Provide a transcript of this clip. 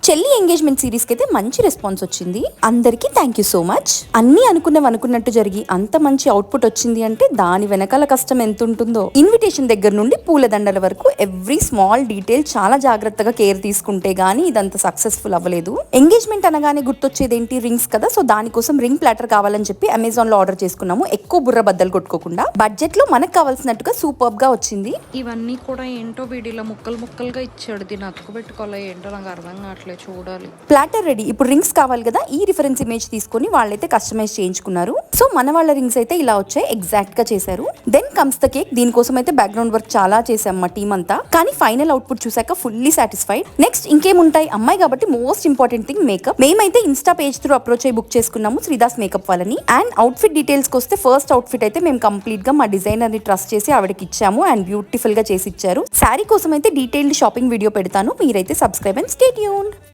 చెల్లి engagement series కి అయితే మంచి రెస్పాన్స్ వచ్చింది. అందరికీ థ్యాంక్ యూ సో మచ్. అన్ని అనుకున్నట్టు జరిగి అంత మంచి అవుట్పుట్ వచ్చింది అంటే దాని వెనకాల కష్టం ఎంత ఉంటుందో. ఇన్విటేషన్ దగ్గర నుండి పూలదండల వరకు ఎవ్రీ స్మాల్ డీటెయిల్ చాలా జాగ్రత్తగా కేర్ తీసుకుంటే గానీ ఇదంతా సక్సెస్ఫుల్ అవ్వలేదు. ఎంగేజ్మెంట్ అనగానే గుర్తొచ్చేదేంటి రింగ్స్ కదా. సో దానికోసం రింగ్ ప్లాటర్ కావాలని చెప్పి అమెజాన్ లో ఆర్డర్ చేసుకున్నాము. ఎక్కువ బుర్ర బద్దలు కొట్టుకోకుండా బడ్జెట్ లో మనకు కావాల్సినట్టుగా సూపర్ గా వచ్చింది. ఇవన్నీ కూడా ఏంటో వీడిలో ముక్కలుగా ఇచ్చాడు. దీన్ని అతుకు పెట్టుకోవాలో ఏంటో నాకు అర్థం కావట్లేదు. చూడాలి. Platter ready. ఇప్పుడు రింగ్స్ కావాలి కదా, ఈ రిఫరెన్స్ ఇమేజ్ తీసుకొని వాళ్ళైతే కస్టమైజ్ చేయించుకున్నారు. సో మన వాళ్ళ రింగ్స్ అయితే ఇలా వచ్చాయి, ఎగ్జాక్ట్ గా చేశారు. Then comes the cake. దీనికోసం అయితే బ్యాక్గ్రౌండ్ వర్క్ చాలా చేసాం మా టీమ్ అంతా. కానీ ఫైనల్ అవుట్పుట్ చూసాక ఫుల్లీ సాటిస్ఫైడ్. నెక్స్ట్ ఇంకేముంటాయి, అమ్మాయి కాబట్టి మోస్ట్ ఇంపార్టెంట్ థింగ్ మేకప్. మేమైతే ఇన్స్టా పేజ్ త్రూ అప్రోచ్ అయ్యి బుక్ చేసుకున్నాము శ్రీదాస్ మేకప్ వాళ్ళని. అండ్ అవుట్ఫిట్ డీటెయిల్స్ కి వస్తే ఫస్ట్ అవుట్ఫిట్ అయితే మేము కంప్లీట్ గా మా డిజైనర్ ని ట్రస్ట్ చేసి ఆవిడకి ఇచ్చాము అండ్ బ్యూటిఫుల్ గా చేసి ఇచ్చారు. శారీ కోసం అయితే డీటెయిల్డ్ షాపింగ్ వీడియో పెడతాను, మీరైతే సబ్స్క్రైబ్ అండ్ స్టే ట్యూన్డ్.